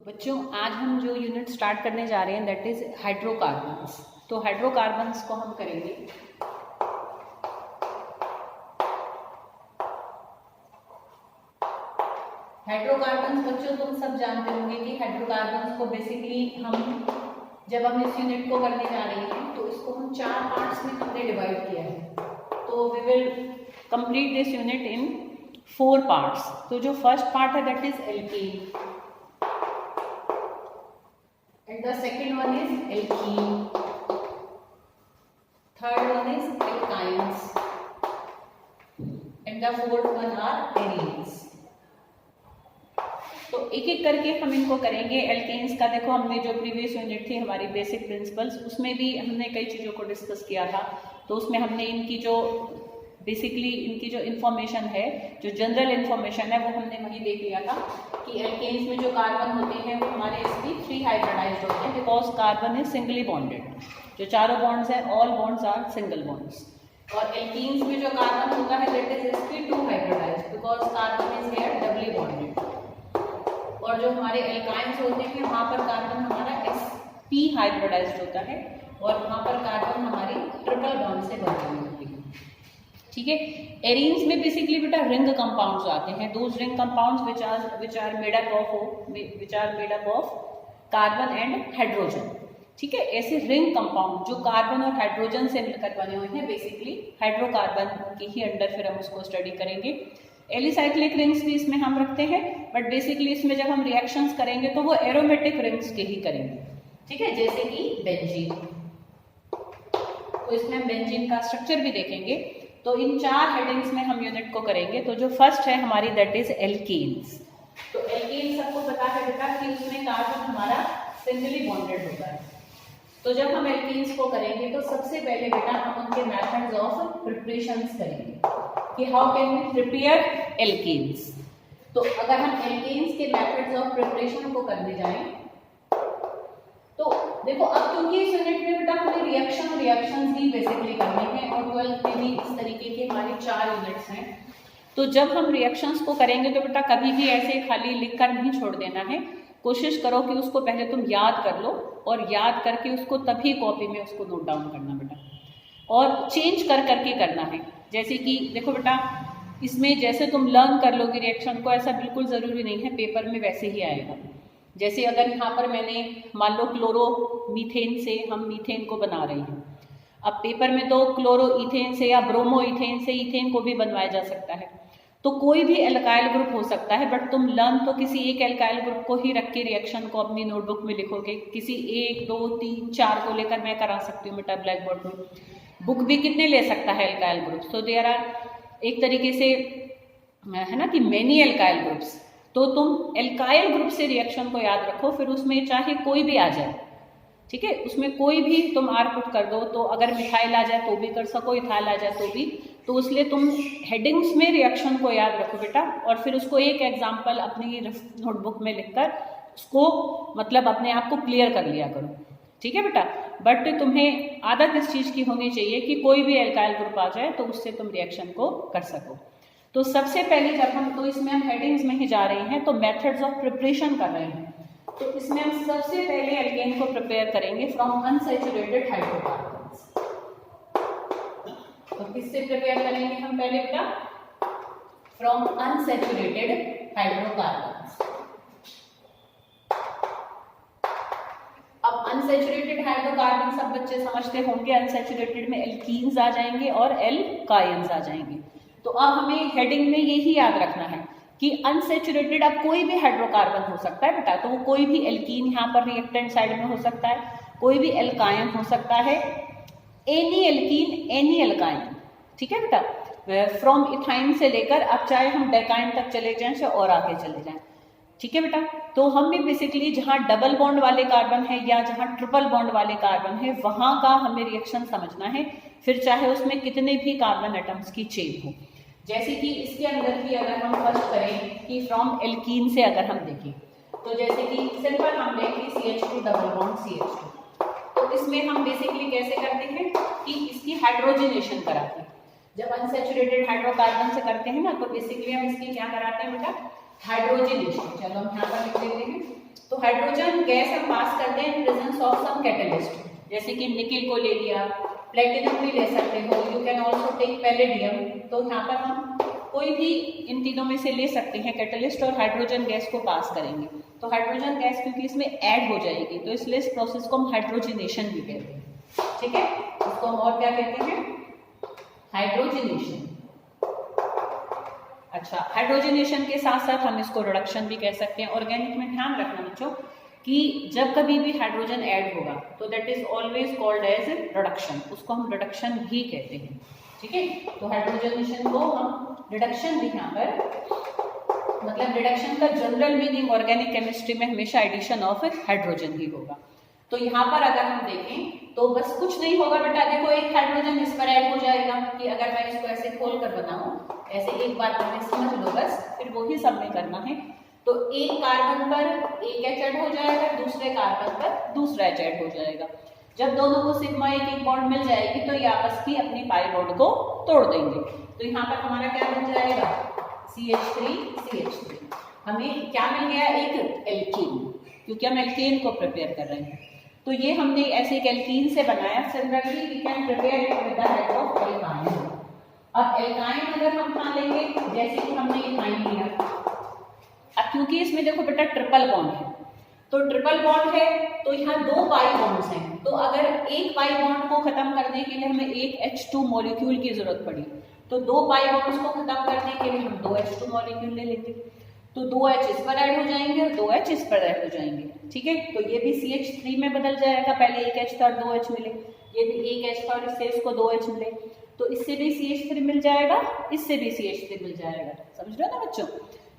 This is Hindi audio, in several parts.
बच्चों आज हम जो यूनिट स्टार्ट करने जा रहे हैं दैट इज हाइड्रोकार्बन्स। तो हाइड्रोकार्बन्स को हम करेंगे हाइड्रोकार्बन्स। बच्चों तुम सब जानते होंगे कि हाइड्रोकार्बन्स को बेसिकली जब हम इस यूनिट को करने जा रहे हैं तो इसको हम 4 पार्ट्स में हमने डिवाइड किया है। तो we will complete this unit in 4 parts. तो जो फर्स्ट पार्ट है that is alkene, and the second one is alkene, third one is alkynes, and the fourth one are arenes। तो एक एक करके हम इनको करेंगे। एल्केन्स का देखो हमने जो प्रीवियस यूनिट थी हमारी बेसिक प्रिंसिपल्स उसमें भी हमने कई चीज़ों को डिस्कस किया था। तो उसमें हमने इनकी जो बेसिकली इनकी जो इन्फॉर्मेशन है, जो जनरल इन्फॉर्मेशन है वो हमने वही देख लिया था कि एल्केन्स में जो कार्बन होते हैं वो हमारे इसकी 3 हाइब्रिडाइज्ड होते हैं because carbon is singly bonded. जो चारों बॉन्ड्स हैं all bonds are single bonds. और एल्कीन्स में जो कार्बन होता है दैट इज इसकी 2 hybridized because carbon is here doubly bonded. और जो हमारे एल्काइंस होते हैं वहाँ पर कार्बन हमारा sp हाइब्रिडाइज्ड होता है और वहाँ पर कार्बन हमारी ट्रिपल बॉन्ड से बनी हुई होती है। ठीक है। एरीन्स में बेसिकली बेटा रिंग कंपाउंड्स आते हैं। Those ring compounds which are made up of carbon and hydrogen. ठीक है। ऐसे रिंग कंपाउंड जो कार्बन और हाइड्रोजन से मिलकर बने हुए हैं बेसिकली हाइड्रोकार्बन के ही अंडर फिर हम उसको स्टडी करेंगे। एलिसाइक्लिक रिंग्स भी इसमें हम रखते हैं बट बेसिकली इसमें जब हम रिएक्शंस करेंगे तो वो एरोमेटिक रिंग्स के ही करेंगे। ठीक है। जैसे कि बेंजीन, तो इसमें हम बेंजीन का स्ट्रक्चर भी देखेंगे। तो इन 4 हेडिंग्स में हम यूनिट को करेंगे। तो जो फर्स्ट है हमारी दैट इज एल्केन्स। तो एल्केन सबको पता है बेटा कि उसमें कार्बन हमारा सिंगली बॉन्डेड होता है। तो जब हम एल्केन्स को करेंगे तो सबसे पहले बेटा हम उनके मेथड्स ऑफ प्रिपरेशंस करेंगे कि how can we prepare alkanes. तो अगर हम एल्केन्स के मेथड्स ऑफ प्रिपरेशन को करने जाएं तो देखो अब क्योंकि इस यूनिट में बेटा हमें रिएक्शंस ही बेसिकली करने हैं और 12th में भी इस तरीके के हमारे 4 यूनिट्स हैं। तो जब हम रिएक्शंस को करेंगे तो बेटा कभी भी ऐसे खाली लिखकर नहीं छोड़ देना है। कोशिश करो कि उसको पहले तुम याद कर लो और याद करके उसको तभी कॉपी में उसको नोट डाउन करना बेटा और चेंज कर करके करना है। जैसे कि देखो बेटा इसमें जैसे तुम लर्न कर लोगे रिएक्शन को ऐसा बिल्कुल ज़रूरी नहीं है पेपर में वैसे ही आएगा। जैसे अगर यहाँ पर मैंने मान लो क्लोरोमीथेन से हम मीथेन को बना रहे हैं। अब पेपर में तो क्लोरोईथेन से या ब्रोमोईथेन से ईथेन को भी बनवाया जा सकता है। तो कोई भी एल्काइल ग्रुप हो सकता है बट तुम लर्न तो किसी एक एल्काइल ग्रुप को ही रख के रिएक्शन को अपनी नोटबुक में लिखोगे। किसी 1 2 3 4 को लेकर मैं करा सकती हूँ बेटा ब्लैक बोर्ड में। बुक भी कितने ले सकता है एल्काइल ग्रुप्स। तो देयर आर एक तरीके से है ना कि मेनी एल्काइल ग्रुप्स। तो तुम एल्काइल ग्रुप से रिएक्शन को याद रखो फिर उसमें चाहे कोई भी आ जाए। ठीक है। उसमें कोई भी तुम आर पुट कर दो। तो अगर मिथाइल आ जाए तो भी कर सको, इथाइल आ जाए तो भी। तो इसलिए तुम हेडिंग्स में रिएक्शन को याद रखो बेटा और फिर उसको एक एग्जाम्पल अपनी नोटबुक में लिखकर उसको मतलब अपने आप को क्लियर कर लिया करो। ठीक है बेटा। बट तुम्हें आदत इस चीज़ की होनी चाहिए कि कोई भी एल्काइल ग्रुप आ जाए तो उससे तुम रिएक्शन को कर सको। तो सबसे पहले जब हम तो इसमें हम हेडिंग्स में ही जा रहे हैं तो मेथड्स ऑफ प्रिपरेशन कर रहे हैं। तो इसमें हम सबसे पहले एल्केन को प्रिपेयर करेंगे फ्रॉम अनसैचुरेटेड हाइड्रोकार्बन्स। तो किससे प्रिपेयर करेंगे हम पहले बेटा फ्रॉम अनसैचुरेटेड हाइड्रोकार्बन्स। अब अनसैचुरेटेड हाइड्रोकार्बन सब बच्चे समझते होंगे। अनसैचुरेटेड में एल्कीन्स आ जाएंगे और एल्काइन्स आ जाएंगे। तो अब हमें हेडिंग में यही याद रखना है कि अनसैचुरेटेड अब कोई भी हाइड्रोकार्बन हो सकता है बेटा। तो वो कोई भी एल्कीन यहाँ पर रिएक्टेंट साइड में हो सकता है, कोई भी एल्काइन हो सकता है, एनी एल्कीन एनी एल्काइन। ठीक है बेटा। फ्रॉम इथाइन से लेकर अब चाहे हम डेकाइन तक चले जाएं या और आगे चले जाएं। ठीक है बेटा। तो हमें बेसिकली जहाँ डबल बॉन्ड वाले कार्बन है या जहाँ ट्रिपल बॉन्ड वाले कार्बन है वहाँ का हमें रिएक्शन समझना है फिर चाहे उसमें कितने भी कार्बन एटम्स की चेन हो। जैसे कि इसके अंदर भी अगर हम फर्स्ट करें कि फ्रॉम एल्कीन से अगर हम देखें तो जैसे कि सिंपल हम लें CH2 डबल बॉन्ड CH2। तो इसमें हम बेसिकली कैसे करते हैं कि इसकी हाइड्रोजनेशन कराते हैं। जब अनसैचुरेटेड हाइड्रोकार्बन से करते हैं ना तो बेसिकली हम इसकी क्या कराते हैं बेटा हाइड्रोजनेशन। चलो हम यहाँ पर लिख देते हैं तो हाइड्रोजन गैस हम पास करते हैं in presence of some catalyst, जैसे कि निकिल को ले लिया, प्लेटिनम भी ले सकते हो, you can also take palladium. तो यहाँ पर हम कोई भी इन तीनों में से ले सकते हैं कैटलिस्ट और हाइड्रोजन गैस को पास करेंगे। तो हाइड्रोजन गैस क्योंकि इसमें ऐड हो जाएगी तो इसलिए इस प्रोसेस को हम हाइड्रोजनेशन भी कहते हैं। ठीक है, इसको हम और क्या कहते हैं, हाइड्रोजनेशन। अच्छा, हाइड्रोजनेशन के साथ साथ हम इसको रिडक्शन भी कह सकते हैं। ऑर्गेनिक में ध्यान रखना बच्चों कि जब कभी भी हाइड्रोजन ऐड होगा तो that is always called as reduction, उसको हम रिडक्शन भी कहते हैं। ठीक है, तो हाइड्रोजनेशन को हम रिडक्शन भी यहाँ पर, मतलब रिडक्शन का जनरल मीनिंग ऑर्गेनिक केमिस्ट्री में हमेशा एडिशन ऑफ हाइड्रोजन ही होगा। तो यहाँ पर अगर हम देखें तो बस कुछ नहीं होगा बेटा, देखो एक हाइड्रोजन इस पर ऐड हो जाएगा कि अगर मैं इसको ऐसे खोल कर बनाऊं, ऐसे एक बार में समझ लो बस, फिर वही सब में करना है। तो एक कार्बन पर एक एच ऐड हो जाएगा, दूसरे कार्बन पर दूसरा एच ऐड हो जाएगा। जब दोनों को सिग्मा एक बॉन्ड मिल जाएगी तो ये आपस की अपनी पाई बॉन्ड को तोड़ देंगे। तो यहाँ पर हमारा क्या बन जाएगा, CH3 हमें क्या मिल गया, एक एल्कीन, क्योंकि हम एल्कीन को प्रिपेयर कर रहे हैं। तो ये हमने ऐसे एक एल्कीन से बनाया। Similarly we can prepare it with the help of alkyne. अब एल्काइन अगर हम मान लेंगे, जैसे कि हमने इथाइन लिया, अब क्योंकि इसमें देखो बेटा ट्रिपल बॉन्ड है, तो ट्रिपल बॉन्ड है तो यहाँ दो पाई बॉन्ड्स हैं। तो अगर एक पाई बॉन्ड को खत्म करने के लिए हमें एक H2 मॉलिक्यूल की जरूरत पड़ी, तो दो पाई बॉन्ड्स को खत्म करने के लिए हम दो H2 मॉलिक्यूल ले लेंगे। तो दो H इस पर ऐड हो जाएंगे और दो H इस पर ऐड हो जाएंगे। ठीक है, तो ये भी CH3 में बदल जाएगा, पहले एक H था और दो H मिले, ये भी एक H था और इससे इसको दो H मिले, तो इससे भी CH3 मिल जाएगा, इससे भी CH3 मिल जाएगा। समझ रहे हो ना बच्चों,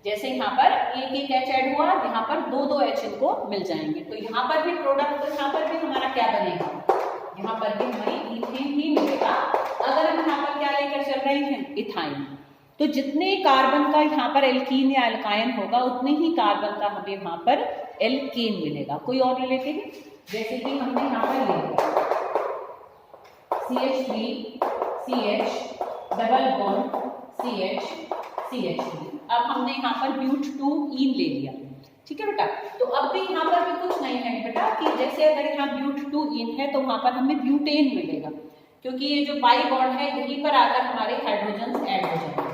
जैसे यहाँ पर एक एक H ऐड हुआ, यहाँ पर दो दो H इनको मिल जाएंगे। तो यहाँ पर भी प्रोडक्ट, तो यहाँ पर भी हमारा क्या बनेगा, यहाँ पर भी हमारी ईथेन ही मिलेगा। अगर हम यहाँ पर क्या लेकर चल रहे हैं, इथाइन, तो जितने कार्बन का यहाँ पर एल्कीन या एल्काइन होगा उतने ही कार्बन का हमें वहां पर एल्केन मिलेगा। कोई और ले लेते हैं, जैसे कि हमने यहाँ पर ले लिया CH3 CH double bond CH CH3। अब हमने यहाँ पर ब्यूट-2-ईन ले लिया। ठीक है बेटा, तो अब भी यहाँ पर भी कुछ नहीं है बेटा कि जैसे अगर यहाँ ब्यूट-2-ईन है तो वहां पर हमें ब्यूटेन मिलेगा, क्योंकि ये जो पाई बॉन्ड है यहीं पर आकर हमारे हाइड्रोजन ऐड हो जाएंगे।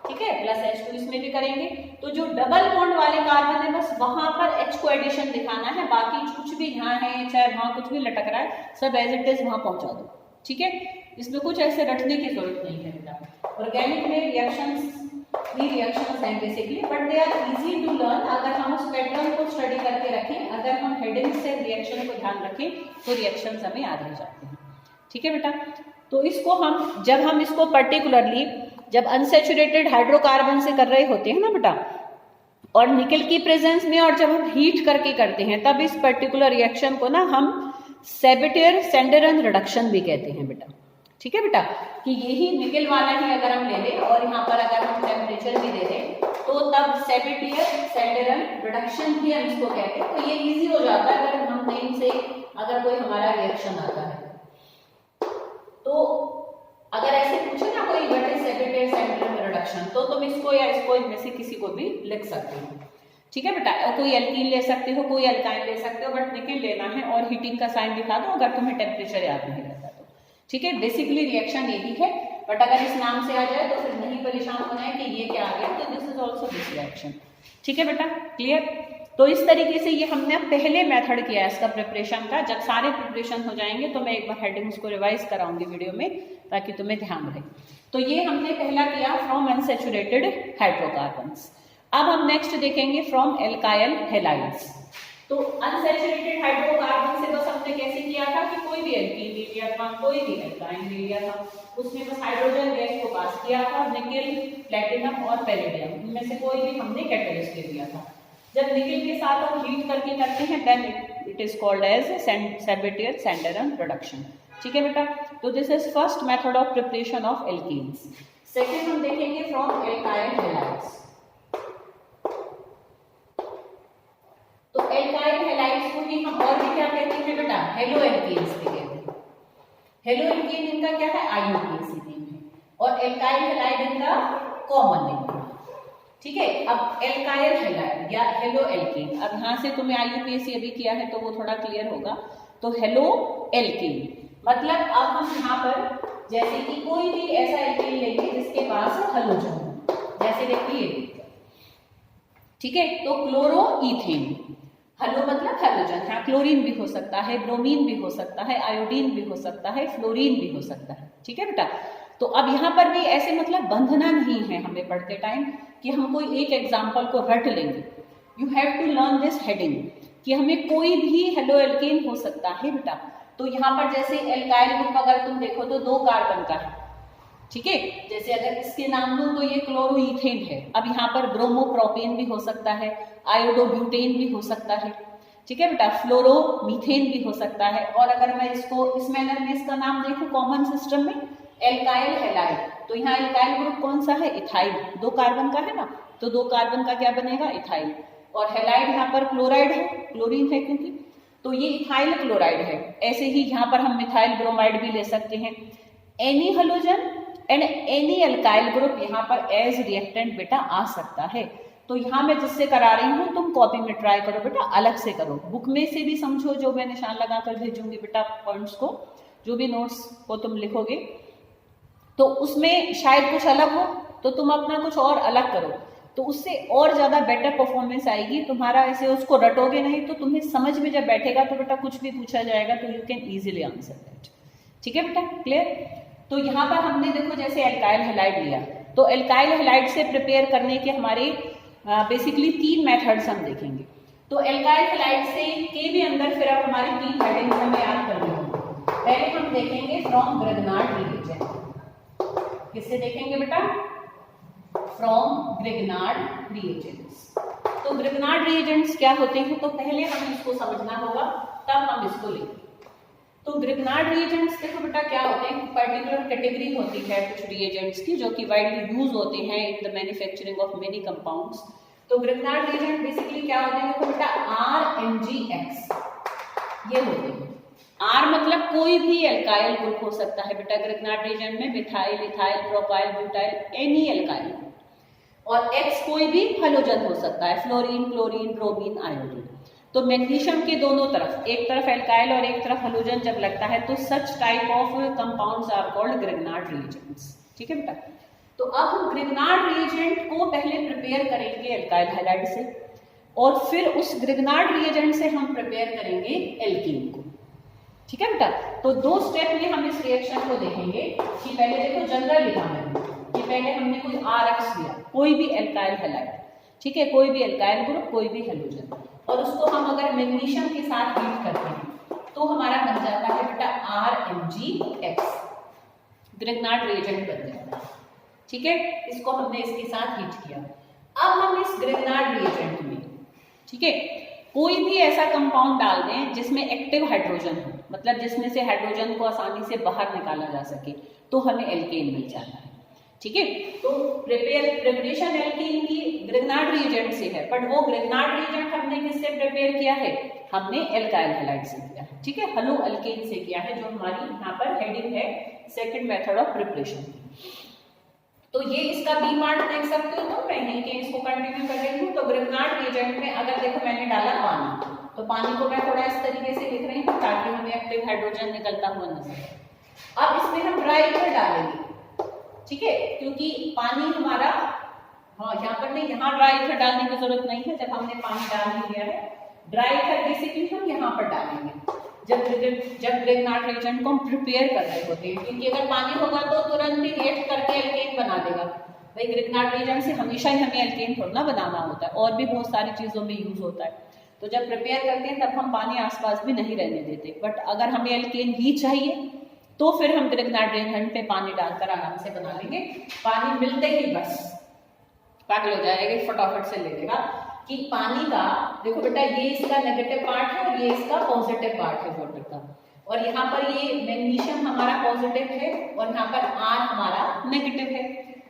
ठीक है, प्लस H2 इसमें भी करेंगे। तो जो डबल बॉन्ड वाले कार्बन है बस वहां पर H को एडिशन दिखाना है, बाकी कुछ भी यहाँ है चाहे वहां कुछ भी लटक रहा है सब एज इट इज वहां पहुंचा दो। ठीक है, इसमें कुछ ऐसे रटने की जरूरत नहीं है बेटा। ऑर्गेनिक में रिएक्शंस ही रिएक्शंस हैं basically, but they are easy to learn अगर हम उस पैटर्न को स्टडी करके रखें। अगर हम हेडिंग से रिएक्शन को ध्यान रखें तो रिएक्शंस हमें याद रह जाते हैं। ठीक है बेटा, तो इसको हम जब हम इसको पर्टिकुलरली जब अनसैचुरेटेड हाइड्रोकार्बन से कर रहे होते हैं ना बेटा, और निकल की प्रेजेंस में, और जब हम हीट करके करते हैं तब इस पर्टिकुलर रिएक्शन को ना हम सेबेटियर-सैंडरन रिडक्शन भी कहते हैं बेटा। ठीक है बेटा, कि यही निकल वाला ही अगर हम ले लें और यहाँ पर अगर हम टेम्परेचर भी दे दें तो तब सेबेटियर-सैंडरन रिडक्शन भी हम इसको कहते हैं। तो ये इजी हो जाता है अगर हम नेम से अगर कोई हमारा रिएक्शन आता है। तो अगर ऐसे पूछे ना कोई व्हाट इज सेबेटियर-सैंडरन रिडक्शन, तो तुम इसको या इसको इनमें से किसी को भी लिख सकते हो। ठीक है बेटा, और कोई एल्कीन ले सकते हो, कोई एल्काइन ले सकते हो, बट निकल लेना है और हीटिंग का साइन दिखा दो अगर तुम्हें टेम्परेचर याद नहीं रहता तो। ठीक है, बेसिकली रिएक्शन यही है, बट अगर इस नाम से आ जाए तो फिर नहीं परेशान होना है कि ये क्या आ गया, तो this is also this reaction. ठीक है बेटा, क्लियर। तो इस तरीके से ये हमने पहले मेथड किया है इसका प्रिपरेशन का। जब सारे प्रिपरेशन हो जाएंगे तो मैं एक बार हेडिंग्स को रिवाइज कराऊंगी वीडियो में ताकि तुम्हें ध्यान रहे। तो ये हमने पहला किया फ्रॉम अनसैचुरेटेड हाइड्रोकार्बन्स। अब हम नेक्स्ट देखेंगे फ्रॉम एल्काइल हैलाइड्स। तो अनसैचुरेटेड हाइड्रोकार्बन से बस हमने कैसे किया था कि कोई भी एल्कीन ले लिया था, कोई भी एल्काइन ले लिया था, उसमें बस हाइड्रोजन गैस को पास किया था, निकल, प्लेटिनम और पैलेडियम, इनमें से कोई भी हमने कैटलिस्ट ले लिया था। जब निकल के साथ हम हीट करके करते हैं then it is called as Sabatier Senderens reduction. ठीक है बेटा, तो this is first method of preparation of alkenes. Second हम देखेंगे फ्रॉम एल्काइल हैलाइड्स। तो एल्काइल हैलाइड्स को ही हम और भी क्या कहते हैं बेटा, हेलो एल्कीन्स भी कहते हैं। हेलो एल्कीन इनका क्या है, IUPAC नेम है, और एल्काइल हैलाइड इनका कॉमन नेम है। ठीक है। अब एल्काइल हैलाइड या हेलो एल्केन, अब यहाँ से तुम्हें IUPAC अभी किया है तो वो थोड़ा क्लियर होगा। तो हेलो एल्केन मतलब अब हम यहाँ पर जैसे कि कोई भी ऐसा एल्केन लेंगे जिसके पास हेलोजन हो, जैसे देखिए, ठीक है। तो क्लोरोईथेन, हेलो मतलब हेलोजन, हाँ क्लोरीन भी हो सकता है, ब्रोमीन भी हो सकता है, आयोडीन भी हो सकता है, फ्लोरीन भी हो सकता है, ठीक है बेटा। तो अब यहाँ पर भी ऐसे मतलब बंधना नहीं है हमें पढ़ते टाइम कि हम कोई एक एग्जाम्पल को रट लेंगे। You have to learn this heading कि हमें कोई भी हेलो एल्केन हो सकता है बेटा। तो यहाँ पर जैसे एल्काइल ग्रुप अगर तुम देखो तो 2 कार्बन का है, ठीक है। जैसे अगर इसके नाम लूं तो ये क्लोरोईथेन है। अब यहाँ पर ब्रोमोप्रोपेन भी हो सकता है, आयोडोब्यूटेन भी हो सकता है, ठीक है बेटा, फ्लोरोमीथेन भी हो सकता है। और अगर मैं इसमें अगर मैं इसका नाम देखूं कॉमन सिस्टम में एल्काइल हैलाइड, तो यहाँ एल्काइल ग्रुप कौन सा है, इथाइल, 2 कार्बन का है ना, तो 2 कार्बन का क्या बनेगा, इथाइल। और हैलाइड यहाँ पर क्लोराइड है, क्लोरीन है क्योंकि, तो ये इथाइल क्लोराइड है। ऐसे ही यहाँ पर हम मिथाइल ब्रोमाइड भी ले सकते हैं। Any halogen and any alkyl group यहाँ पर एज रिएक्टेंट बेटा आ सकता है। तो यहाँ मैं जिससे करा रही हूँ तुम कॉपी में ट्राई करो बेटा, अलग से करो, बुक में से भी समझो, जो मैं निशान लगा कर भेजूंगी बेटा पॉइंट्स को, जो भी नोट्स को तुम लिखोगे तो उसमें शायद कुछ अलग हो तो तुम अपना कुछ और अलग करो, तो उससे और ज्यादा बेटर परफॉर्मेंस आएगी तुम्हारा। ऐसे उसको रटोगे नहीं तो तुम्हें समझ में जब बैठेगा तो बेटा कुछ भी पूछा जाएगा तो you can easily answer that, ठीक है बेटा, क्लियर। तो यहाँ पर हमने देखो जैसे एल्काइल हैलाइड लिया, तो एल्काइल हैलाइड से प्रिपेयर करने के हमारे बेसिकली 3 मेथड्स हम देखेंगे। तो एल्काइल हैलाइड से के भी अंदर फिर अब हमारी 3 हेडिंग हमें याद करनी होगी। पहले हम देखेंगे फ्रॉम ग्रिग्नार्ड रिएजेंट, किससे देखेंगे बेटा, फ्रॉम ग्रिग्नार्ड रिएजेंट्स। तो ग्रिग्नार्ड रिएजेंट्स क्या होते हैं, तो पहले हमें इसको समझना होगा तब हम इसको लेंगे। तो ग्रिग्नार्ड रिएजेंट्स देखो बेटा क्या होते हैं, पर्टिकुलर कैटेगरी होती है कुछ रिएजेंट्स की जो कि वाइडली यूज होते हैं in the manufacturing of many compounds. तो ग्रिग्नार्ड रिएजेंट बेसिकली क्या होते हैं, देखो बेटा RMgX ये होते हैं। R मतलब कोई भी एल्काइल ग्रुप हो सकता है बेटा ग्रिग्नार्ड रिएजेंट में, methyl, ethyl, propyl, butyl, any alkyl group. और X कोई भी हैलोजन हो सकता है, फ्लोरीन, क्लोरीन, ब्रोमीन, आयोडीन। तो मैग्नीशियम के दोनों तरफ, एक तरफ एल्काइल और एक तरफ हैलोजन जब लगता है तो such type of compounds are called Grignard reagents, ठीक है बेटा। तो अब हम ग्रिग्नार्ड रिएजेंट को पहले प्रिपेयर करेंगे एल्काइल हैलाइड से और फिर उस ग्रिग्नार्ड रिएजेंट से हम प्रिपेयर करेंगे एल्कीन को, ठीक है बेटा। तो 2 स्टेप में हम इस रिएक्शन को देखेंगे कि पहले देखो जनरल लिखा मैंने कि पहले हमने कोई RX लिया, कोई भी एल्काइल हैलाइड, ठीक है, कोई भी एल्काइल ग्रुप, कोई भी हैलोजन, और उसको हम अगर मैग्नीशियम के साथ हीट करते हैं तो हमारा बन जाता है बेटा RMgX, ग्रिग्नार्ड रिएजेंट बन जाता है, ठीक है। इसको हमने इसके साथ हीट किया। अब हम इस ग्रिग्नार्ड रिएजेंट में, ठीक है, कोई भी ऐसा कंपाउंड डाल दें जिसमें एक्टिव हाइड्रोजन हो, मतलब जिसमें से हाइड्रोजन को आसानी से बाहर निकाला जा सके, तो हमें एल्केन मिल जाता है, ठीक है। तो प्रिपरेशन एल्कीन की ग्रिग्नार्ड रिएजेंट से है, बट वो ग्रिग्नार्ड रिएजेंट हमने किससे प्रिपेयर किया है, हमने एल्काइल हैलाइड से किया है, ठीक है, हेलो एल्केन से किया है, जो हमारी यहाँ पर हेडिंग है सेकंड मेथड ऑफ प्रिपरेशन। तो ये इसका बी पार्ट देख सकते हो, तो मैं यहीं के इसको कंटिन्यू कर रही हूँ। तो ग्रिग्नार्ड रिएजेंट में अगर देखो मैंने डाला पानी, तो पानी को मैं थोड़ा इस तरीके से लिख रही हूँ ताकि हमें एक्टिव हाइड्रोजन निकलता हुआ नजर आए। अब इसमें हम ड्राई ईथर डालेंगे, ठीक है, क्योंकि पानी हमारा, हाँ यहाँ पर नहीं, यहाँ ड्राई ईथर डालने की जरूरत नहीं है, जब हमने पानी डाल ही दिया है। ड्राई ईथर बेसिकली हम यहाँ पर डालेंगे जब ग्रिग्नार्ड रिएजेंट को हम प्रिपेयर कर रहे होते हैं, क्योंकि अगर पानी होगा तो तुरंत ही रिएक्ट करके एल्केन बना देगा। भाई ग्रिग्नार्ड रिएजेंट से हमेशा ही हमें एल्केन थोड़ा ना बनाना होता है, और भी बहुत सारी चीजों में यूज होता है। तो जब प्रिपेयर करते हैं तब हम पानी आसपास भी नहीं रहने देते, बट अगर हमें एल्केन ही चाहिए तो फिर हम ग्रिग्नार्ड रिएजेंट पे पानी डालकर आराम से बना लेंगे। पानी मिलते ही बस पागल हो जाएगा, फटाफट से ले लेगा कि पानी का देखो बेटा ये इसका नेगेटिव पार्ट है और ये इसका पॉजिटिव पार्ट है वाटर का, और यहाँ पर ये मैग्नीशियम हमारा पॉजिटिव है और यहाँ पर R हमारा नेगेटिव है।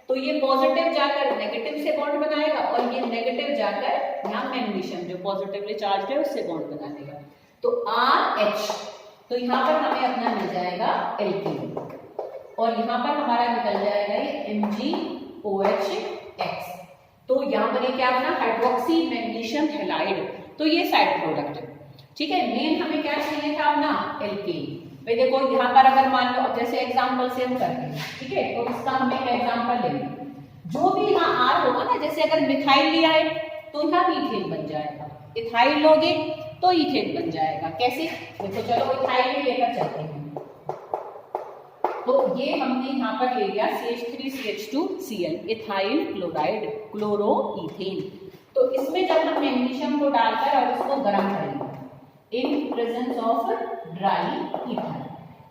तो ये पॉजिटिव जाकर नेगेटिव से बॉन्ड बनाएगा और ये नेगेटिव जाकर यहाँ मैग्नीशियम जो पॉजिटिवली चार्ज है उससे बॉन्ड बना देगा, तो RH। तो यहाँ पर हमें अपना मिल जाएगा एल्कीन और यहाँ पर हमारा निकल जाएगा ये MgOH। तो यहाँ पर ये क्या बना, हाइड्रोक्सी मैग्नीशियम हैलाइड। तो ये साइड प्रोडक्ट है, ठीक है। मेन हमें क्या चाहिए था अपना, एल्केन। भाई देखो यहाँ पर अगर मान लो, अब जैसे एग्जांपल से हम करते हैं, ठीक है, तो इसका हमें एक एग्जांपल लेंगे। जो भी यहाँ आर होगा ना, जैसे अगर मिथाइल लिया है तो यहाँ मीथेन बन जाएगा, इथाइल लोगे तो इथेन बन जाएगा। कैसे, देखो चलो इथाइल ही लेकर चलते हैं। तो ये हमने यहाँ पर ले लिया CH3CH2Cl, ethyl chloride, chloro ethane. तो इसमें जब हम मैग्नीशियम को डालकर और उसको गर्म करेंगे इन प्रेजेंस ऑफ ड्राई ईथर,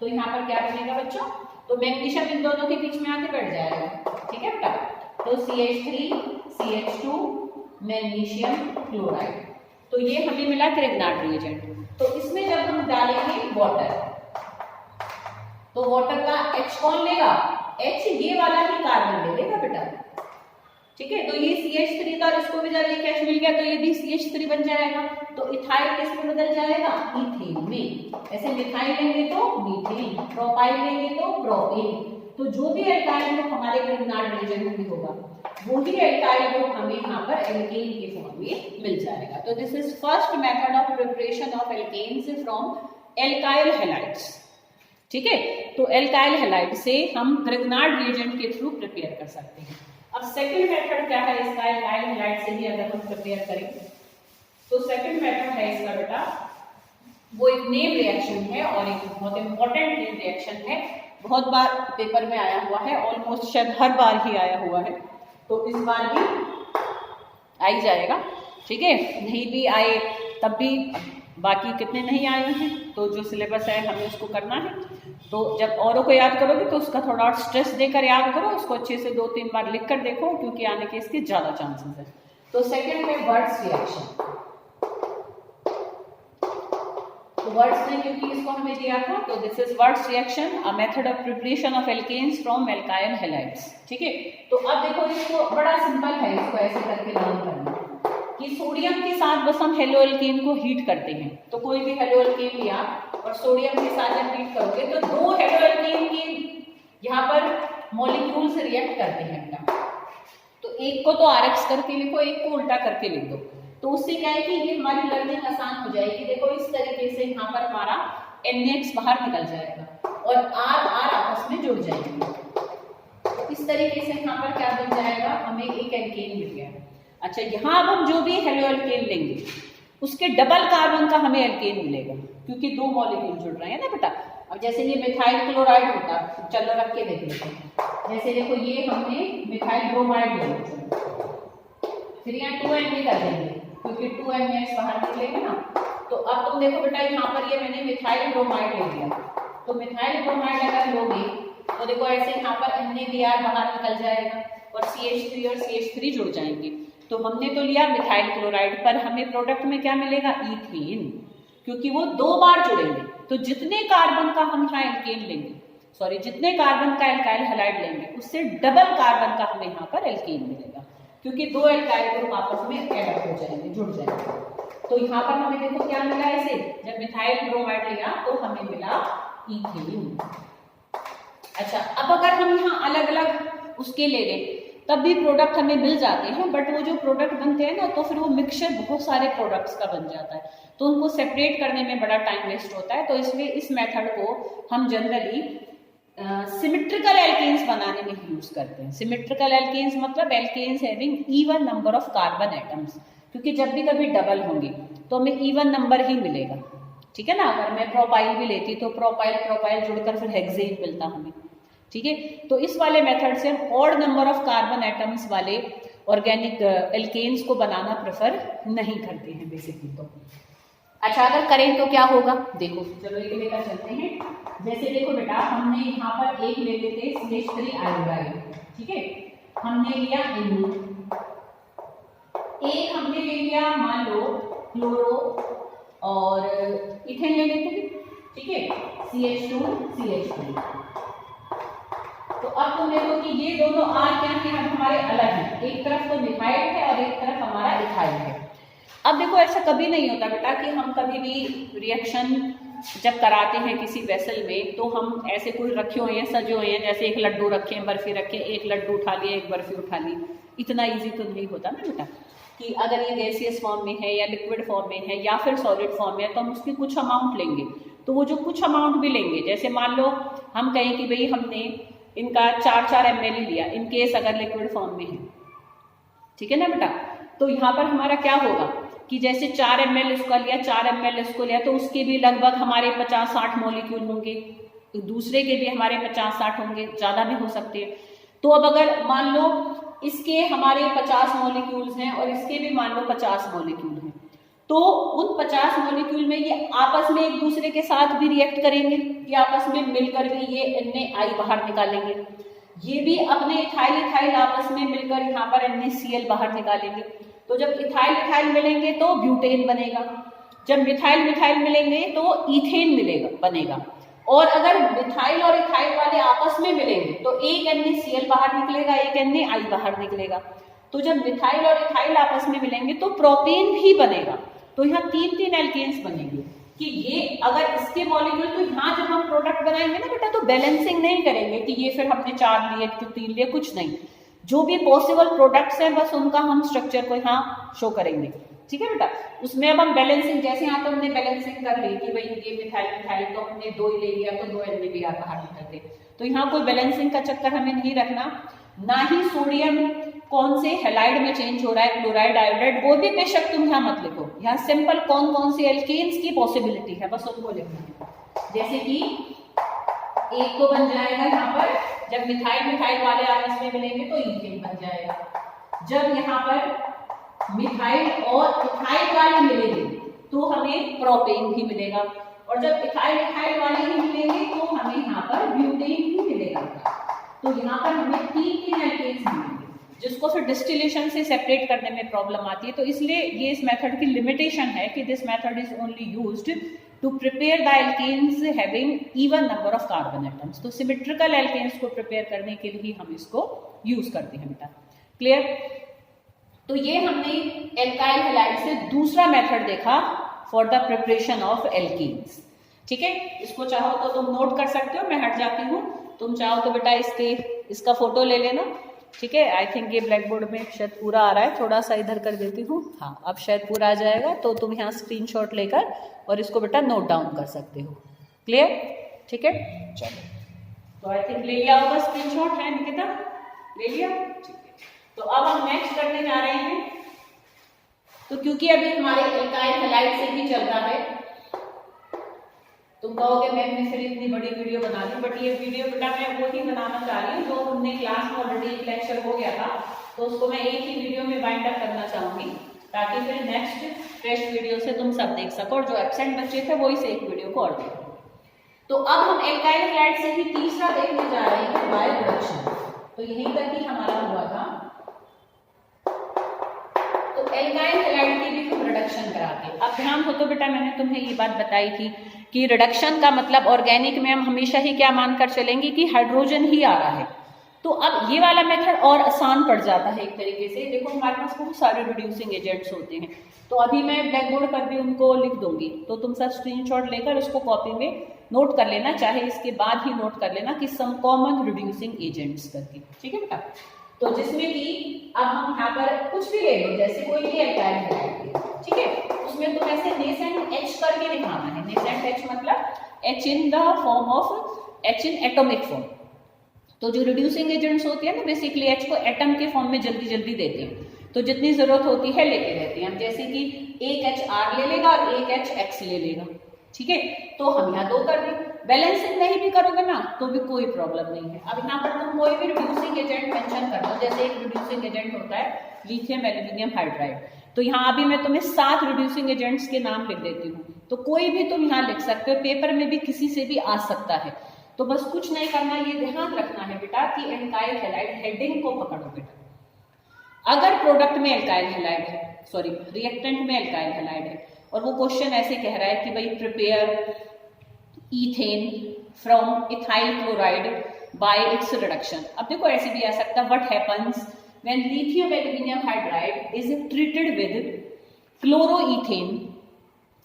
तो यहाँ पर क्या बनेगा बच्चों, तो मैग्नीशियम इन दोनों के बीच में आके बैठ जाएगा, ठीक है बेटा। तो CH3CH2 मैग्नीशियम क्लोराइड, तो ये हमें मिला क्रिग्नार्ड रिएजेंट। तो इसमें जब हम डालेंगे वाटर, तो वाटर का H कौन लेगा, H ये वाला ही कार्बन ले लेगा बेटा, ठीक है। तो ये CH3 था और इसको भी जब एक H मिल गया तो ये भी CH3 बन जाएगा। तो इथाइल किसमें बदल जाएगा, इथेन में। ऐसे मिथाइल लेंगे तो मीथेन, प्रोपाइल लेंगे तो प्रोपेन। तो जो भी एल्काइल ग्रुप हमारे क्रिग्नार्ड रिएजेंट में होगा वही एल्काइल ग्रुप हमें यहाँ पर एल्केन के फॉर्म में मिल जाएगा। तो this is first method of preparation of alkanes from alkyl halides, ठीक है। तो एल्काइल हैलाइड से हम क्रिग्नार्ड रिएजेंट के थ्रू प्रिपेयर कर सकते हैं। अब सेकंड मेथड क्या है इसका, एल्काइल हैलाइड से ही अगर हम प्रिपेयर करें तो सेकंड मेथड है इसका बेटा, वो एक नेम रिएक्शन है और एक बहुत इंपॉर्टेंट नेम रिएक्शन है। बहुत बार पेपर में आया हुआ है, ऑलमोस्ट शायद हर बार ही आया हुआ है, तो इस बार भी आ ही जाएगा, ठीक है। नहीं भी आए तब भी, बाकी कितने नहीं आए हैं, तो जो सिलेबस है हमें उसको करना है। तो जब औरों को याद करोगे तो उसका थोड़ा और स्ट्रेस देकर याद करो, उसको अच्छे से 2-3 बार लिख कर देखो, क्योंकि आने के इसके ज्यादा चांसेस है। तो सेकंड है वर्ड्स रिएक्शन। तो वर्ड्स ने क्योंकि इसको हमें दिया था, तो this is Wurtz reaction, a method of preparation of alkanes from alkyl halides, ठीक है। तो अब देखो इसको बड़ा सिंपल है, इसको ऐसे करके नाम करना कि सोडियम के साथ बस हम हेलो एल्केन को हीट करते हैं। तो कोई भी हेलो एल्केन लिया और सोडियम के साथ जब हीट करोगे तो दो हेलो एल्केन के यहाँ पर मॉलिक्यूल्स रिएक्ट करते हैं अपना। तो एक को तो RX करके लिखो, एक को उल्टा करके लिख दो, तो उससे क्या है कि ये हमारी लर्निंग आसान हो जाएगी। देखो इस तरीके से यहाँ पर हमारा NH बाहर निकल जाएगा और R आपस में जुड़ जाएंगे। तो इस तरीके से यहाँ पर क्या बन जाएगा, हमें एक एल्केन मिल गया। अच्छा, यहाँ अब हम जो भी हेलो एल्केन लेंगे उसके डबल कार्बन का हमें एल्केन मिलेगा, क्योंकि दो मॉलिक्यूल जुड़ रहे हैं ना बेटा। अब जैसे ये मिथाइल क्लोराइड होता, चलो रख के देख लेते हैं। जैसे देखो ये हमने मिथाइल ब्रोमाइड ले लिया, फिर यहाँ 2N कर देंगे क्योंकि 2NH बाहर निकलेगा ना। तो अब तुम देखो बेटा यहाँ पर ये मैंने मिथाइल ब्रोमाइड ले लिया, तो मिथाइल ब्रोमाइड अगर लोगे तो देखो ऐसे यहाँ पर NaBr बाहर निकल जाएगा और CH3 और CH3 जुड़ जाएंगे। तो हमने तो लिया मिथाइल क्लोराइड, पर हमें प्रोडक्ट में क्या मिलेगा, इथेन, क्योंकि वो दो बार जुड़ेंगे। तो जितने कार्बन का हम यहाँ एल्केन लेंगे, सॉरी जितने कार्बन का एल्काइल हैलाइड लेंगे उससे डबल कार्बन का हमें यहाँ पर एल्केन मिलेगा, क्योंकि दो एल्काइल ग्रुप आपस में एड हो जाएंगे, जुड़ जाएंगे। तो यहाँ पर हमें देखो क्या मिला, इसे जब मिथाइल ब्रोमाइड लिया तो हमें मिला इथेन। अच्छा, अब अगर हम यहाँ अलग अलग उसके ले लें तब भी प्रोडक्ट हमें मिल जाते हैं, बट वो जो प्रोडक्ट बनते हैं ना तो फिर वो मिक्सचर बहुत सारे प्रोडक्ट्स का बन जाता है, तो उनको सेपरेट करने में बड़ा टाइम वेस्ट होता है। तो इसलिए इस मेथड को हम जनरली सिमेट्रिकल एल्केन्स बनाने में यूज करते हैं। सिमेट्रिकल एल्केन्स मतलब alkanes having even number of carbon atoms, क्योंकि जब भी कभी डबल होंगे तो हमें इवन नंबर ही मिलेगा, ठीक है ना। अगर मैं प्रोपाइल भी लेती तो प्रोपाइल जुड़कर फिर हेक्सेन मिलता हमें, ठीक है। तो इस वाले मेथड से हम odd number of carbon atoms वाले ऑर्गेनिक एल्केन्स को बनाना प्रेफर नहीं करते हैं बेसिकली। तो अच्छा, अगर करें तो क्या होगा, देखो चलो एक लेकर चलते हैं। जैसे देखो बेटा हमने यहाँ पर एक ले लेते CH3 आयोडाइड, ठीक है, हमने लिया NO, एक हमने ले लिया मान लो क्लोरो और इथेन ले लेते हैं, ठीक है, CH2 CH3। तो अब तुम देखो कि ये दोनों R क्या है, अब हमारे अलग हैं, एक तरफ तो मिथाइल है और एक तरफ हमारा इथाइल है। अब देखो ऐसा कभी नहीं होता बेटा कि हम कभी भी रिएक्शन जब कराते हैं किसी वेसल में तो हम ऐसे कोई रखे हुए हैं, सजे हुए हैं, जैसे एक लड्डू रखे हैं, बर्फी रखे, एक लड्डू उठा लिया, एक बर्फी उठा ली, इतना इजी तो नहीं होता ना बेटा कि अगर ये गैसियस फॉर्म में है या लिक्विड फॉर्म में है या फिर सॉलिड फॉर्म में है तो हम उसकी कुछ अमाउंट लेंगे। तो वो जो कुछ अमाउंट भी लेंगे, जैसे मान लो हम कहें कि भाई हमने इनका 4-4 ml ही लिया, इन केस अगर लिक्विड फॉर्म में है, ठीक है ना बेटा। तो यहाँ पर हमारा क्या होगा कि जैसे 4 ml इसका लिया, 4 ml इसको लिया, तो उसके भी लगभग हमारे 50-60 मॉलिक्यूल होंगे, दूसरे के भी हमारे 50-60 होंगे, ज़्यादा भी हो सकते हैं। तो अब अगर मान लो इसके हमारे 50 मॉलिक्यूल्स हैं और इसके भी मान लो 50 मॉलिक्यूल हैं, तो उन 50 मॉलिक्यूल में ये आपस में एक दूसरे के साथ भी रिएक्ट करेंगे कि आपस में मिलकर भी ये NaI बाहर निकालेंगे, ये भी अपने इथाइल इथाइल आपस में मिलकर यहाँ पर NaCl बाहर निकालेंगे। तो जब इथाइल इथाइल मिलेंगे तो ब्यूटेन बनेगा, जब मिथाइल मिथाइल मिलेंगे तो इथेन मिलेगा बनेगा, और अगर मिथाइल और इथाइल वाले आपस में मिलेंगे तो एक NaCl बाहर निकलेगा, एक NaI बाहर निकलेगा। तो जब मिथाइल और इथाइल आपस में मिलेंगे तो प्रोपेन भी बनेगा। तो यहाँ 3-3 एल्केन्स बनेंगे कि ये अगर इसके मॉलिक्यूल, तो यहाँ जब हम प्रोडक्ट बनाएंगे ना बेटा तो बैलेंसिंग नहीं करेंगे कि ये फिर हमने 4 लिए तो 3 लिए, कुछ नहीं, जो भी पॉसिबल प्रोडक्ट्स हैं बस उनका हम स्ट्रक्चर को यहाँ शो करेंगे, ठीक है बेटा। उसमें अब हम बैलेंसिंग, जैसे यहाँ तो हमने बैलेंसिंग कर ली कि भाई ये मिथाइल मिथाइल तो हमने 2 ही ले लिया तो 2 NaBr बाहर निकल गए, तो यहाँ कोई बैलेंसिंग का चक्कर हमें नहीं रखना। ना ही सोडियम कौन से हैलाइड में चेंज हो रहा है, क्लोराइड आयोडाइड, वो भी बेशक तुम यहाँ मत लिखो, यहाँ सिंपल कौन कौन से एल्केन्स की पॉसिबिलिटी है बस उनको लिखना है। जैसे कि एक तो बन जाएगा यहाँ पर जब मिथाइल मिथाइल वाले आपस में मिलेंगे तो इथेन बन जाएगा, जब यहाँ पर मिथाइल और इथाइल वाले मिलेंगे तो हमें प्रोपेन भी मिलेगा, और जब इथाइल इथाइल वाले ही मिलेंगे तो हमें यहाँ पर ब्यूटेन भी मिलेगा। तो यहाँ पर हमें 3-3 एल्केन्स मिलेंगे, जिसको फिर डिस्टिलेशन से सेपरेट करने में प्रॉब्लम आती है। तो इसलिए ये इस मेथड की लिमिटेशन है कि this method is only used to prepare the alkanes having even number of carbon atoms. तो सिमेट्रिकल एल्केन्स को प्रिपेयर करने के लिए हम इसको यूज करते हैं बेटा, क्लियर। तो ये हमने एल्काइल हैलाइड से दूसरा मेथड देखा for the preparation of alkanes, ठीक है। इसको चाहो तो तुम नोट कर सकते हो, मैं हट जाती हूँ, तुम चाहो तो बेटा इसका फोटो ले लेना, ठीक है। आई थिंक ये ब्लैक बोर्ड में शायद पूरा आ रहा है, थोड़ा सा इधर कर देती हूँ, हाँ अब शायद पूरा आ जाएगा। तो तुम यहाँ स्क्रीनशॉट लेकर और इसको बेटा नोट डाउन कर सकते हो, क्लियर, ठीक है। चलो तो आई थिंक ले लिया होगा स्क्रीनशॉट, है निकिता, ले लिया, ठीक है। तो अब हम नेक्स्ट करने जा रहे हैं। तो क्योंकि अभी हमारे एल्काइल हैलाइड से ही चल रहा है, तुम कहोगे मैंने फिर इतनी बड़ी वीडियो बना दी, बट ये वीडियो बेटा मैं वो ही बनाना चाह रही हूँ जो हमने क्लास में ऑलरेडी एक लेक्चर हो गया था, तो उसको मैं एक ही वीडियो में वाइंड अप करना चाहूंगी ताकि फिर नेक्स्ट फ्रेश वीडियो से तुम सब देख सको, और जो एब्सेंट बच्चे थे वही से एक वीडियो को और देखो। तो अब हम एल्काइल हैलाइड से ही तीसरा देखने जा रहे हैं, बाय रिडक्शन। तो यहीं तक ही हमारा हुआ था। तो एल्काइल हैलाइड की भी हम रिडक्शन कराते। अब ध्यान हो तो बेटा मैंने तुम्हें ये बात बताई थी कि रिडक्शन का मतलब ऑर्गेनिक में हम हमेशा ही क्या मानकर चलेंगे कि हाइड्रोजन ही आ रहा है। तो अब ये वाला मेथड और आसान पड़ जाता है एक तरीके से। देखो हमारे पास बहुत सारे रिड्यूसिंग एजेंट्स होते हैं, तो अभी मैं ब्लैक बोर्ड पर भी उनको लिख दूंगी, तो तुम सब स्क्रीनशॉट लेकर उसको कॉपी में नोट कर लेना, चाहे इसके बाद ही नोट कर लेना कि सम कॉमन रिड्यूसिंग एजेंट्स करके, ठीक है बेटा। तो जिसमें कि अब हम यहाँ पर कुछ भी ले लो, जैसे कोई भी एल्काइल हैलाइड, ठीक है, उसमें तो ऐसे नेसेंट H करके दिखाना है। नेसेंट H मतलब H in the form of H in atomic form. तो जो रिड्यूसिंग एजेंट्स होते हैं ना बेसिकली H को एटम के फॉर्म में जल्दी जल्दी देते हैं, तो जितनी जरूरत होती है लेते रहते हैं। जैसे कि एक H R ले लेगा और एक H X ले लेगा, ठीक है। तो हम यहाँ 2 कर दें, बैलेंसिंग नहीं भी करोगे ना तो भी कोई प्रॉब्लम नहीं है। अब यहाँ पर तुम कोई भी रिड्यूसिंग एजेंट मेंशन कर दो, जैसे एक रिड्यूसिंग एजेंट होता है लिथियम एल्यूमिनियम हाइड्राइड, तो यहाँ अभी मैं तुम्हें 7 रिड्यूसिंग एजेंट्स के नाम लिख देती हूँ, तो कोई भी तुम यहाँ लिख सकते हो, पेपर में भी किसी से भी आ सकता है। तो बस कुछ नहीं करना, ये ध्यान रखना है बेटा कि एल्काइल हैलाइड हेडिंग को पकड़ो बेटा। अगर प्रोडक्ट में एल्काइल हैलाइड है, सॉरी रिएक्टेंट में एल्काइल हैलाइड है, और वो क्वेश्चन ऐसे कह रहा है कि भाई prepare ethane from ethyl chloride bye it's reduction. अब देखो ऐसे भी आ सकता है, what happens when lithium aluminium hydride is treated with क्लोरोईथेन,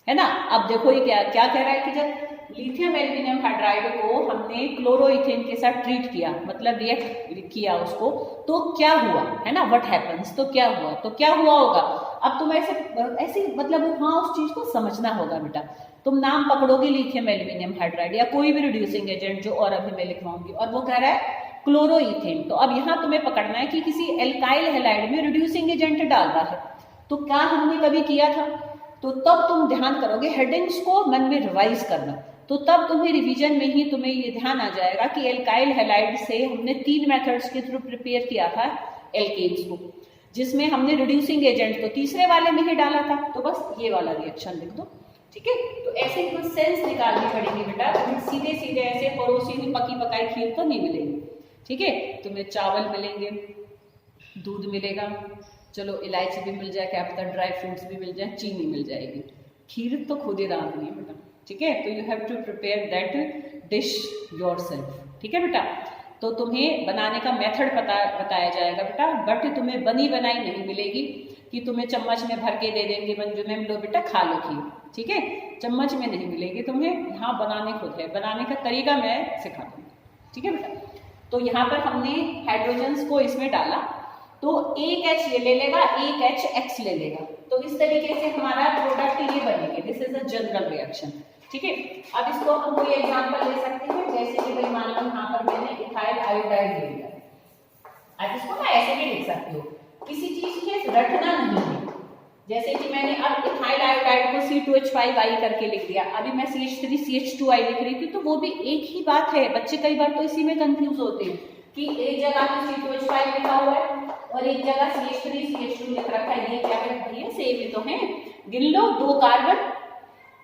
है ना। अब देखो ये क्या क्या कह रहा है कि जब लिथियम एल्यूमिनियम हाइड्राइड को हमने क्लोरोइथेन के साथ ट्रीट किया, मतलब रिएक्ट किया उसको, तो क्या हुआ, है ना, व्हाट हैपेंस, तो क्या हुआ, तो क्या हुआ होगा। अब तुम ऐसे मतलब हाँ उस चीज को समझना होगा बेटा। तुम नाम पकड़ोगे लिथियम एल्यूमिनियम हाइड्राइड या कोई भी रिड्यूसिंग एजेंट जो और अभी मैं लिखवाऊंगी, और वो कह रहा है क्लोरोइथेन। तो अब यहाँ तुम्हें पकड़ना है कि किसी एल्काइल हैलाइड में रिड्यूसिंग एजेंट डाल रहा है, तो क्या हमने कभी किया था। तो तब तुम ध्यान करोगे, हेडिंग्स को मन में रिवाइज करना, तो तब तुम्हें रिवीजन में ही तुम्हें ये ध्यान आ जाएगा कि एल्काइल हैलाइड से हमने 3 मेथड्स के थ्रू प्रिपेयर किया था एल्केन्स को, जिसमें हमने रिड्यूसिंग एजेंट तो तीसरे वाले में ही डाला था। तो बस ये वाला रिएक्शन लिख दो, ठीक है। तो ऐसे ही कुछ सेंस निकालनी पड़ेगी बेटा, तुम्हें सीधे सीधे ऐसे परोसी हुई पकी पकाई खीर तो नहीं मिलेगी, ठीक है। तुम्हें चावल मिलेंगे, दूध मिलेगा, चलो इलायची भी मिल जाए, क्या पता ड्राई फ्रूट्स भी मिल जाए, चीनी मिल जाएगी, खीर तो खुद ही रांधनी है बेटा, ठीक है। तो you have to prepare that dish yourself, ठीक है बेटा। तो तुम्हें बनाने का मेथड बताया जाएगा बेटा, बट तुम्हें बनी बनाई नहीं मिलेगी कि तुम्हें चम्मच में भर के दे देंगे मंजू मैम लो बेटा खा लो खीर, ठीक है। चम्मच में नहीं मिलेगी तुम्हें, यहाँ बनाने खुद है, बनाने का तरीका मैं सिखा दूँगी, ठीक है बेटा। तो यहाँ पर हमने हाइड्रोजन्स को इसमें डाला, तो एक H ये ले लेगा, एक H X ले लेगा, तो इस तरीके से हमारा प्रोडक्ट ये बनेंगे। This is a general reaction, ठीक है। अब इसको हम कोई एग्जांपल ले सकते हैं, जैसे कि भाई मान लो यहाँ पर मैंने इथाइल आयोडाइड ले लिया, अब इसको ना ऐसे भी लिख सकते हो, किसी चीज के रटना नहीं है। जैसे कि मैंने अब इथाइल आयोडाइड को C2H5I करके लिख दिया, अभी मैं CH3CH2I लिख रही थी, तो वो भी एक ही बात है। बच्चे कई बार तो इसी में कंफ्यूज होते हैं कि एक जगह पे C2H5 लिखा हुआ है और एक जगह CH3CH2 लिख रखा है, ये क्या है भैया, सेम ही तो है। गिन लो, 2 कार्बन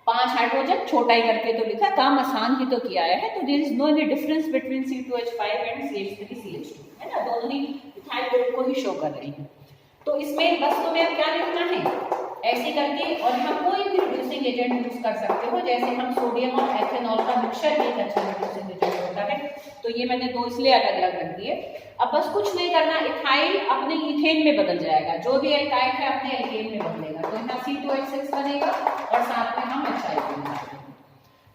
5 हाइड्रोजन, छोटा ही करके तो लिखा, काम आसान ही तो किया है। तो there is no any difference between C2H5 and CH3CH2, है ना, दोनों ही इथाइल ग्रुप को ही शो कर रही हैं। तो इसमें बस तुम्हें अब क्या लिखना है, ऐसे करके, और यहाँ कोई भी रिड्यूसिंग एजेंट यूज कर सकते हो, जैसे हम सोडियम और एथेनॉल का मिक्सचर एक अच्छा रिड्यूसिंग एजेंट होता है। तो ये मैंने 2 इसलिए अलग अलग रख दिए। अब बस कुछ नहीं करना, इथाइल अपने इथेन में बदल जाएगा, जो भी एल्काइल है अपने एल्केन में बदलेगा, तो यहाँ C2H6 बनेगा और साथ में हम HI बनेगा।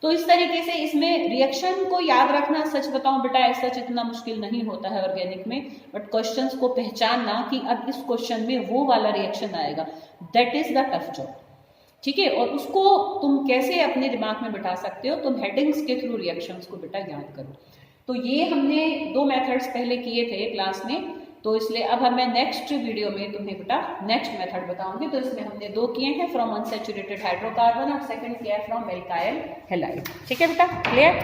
तो इस तरीके से इसमें रिएक्शन को याद रखना, सच बताऊं बेटा ऐसा इतना मुश्किल नहीं होता है ऑर्गेनिक में, बट क्वेश्चंस को पहचानना कि अब इस क्वेश्चन में वो वाला रिएक्शन आएगा, that is the tough job, ठीक है। और उसको तुम कैसे अपने दिमाग में बिठा सकते हो, तुम हेडिंग्स के थ्रू रिएक्शंस को बेटा याद करो। तो ये हमने 2 मेथड्स पहले किए थे क्लास में, तो इसलिए अब मैं नेक्स्ट वीडियो में तुम्हें बेटा नेक्स्ट मेथड बताऊंगी। तो इसमें हमने 2 किए हैं, फ्रॉम अनसैचुरेटेड हाइड्रोकार्बन, और सेकंड किया है फ्रॉम एल्काइल हैलाइड, ठीक है बेटा, क्लियर।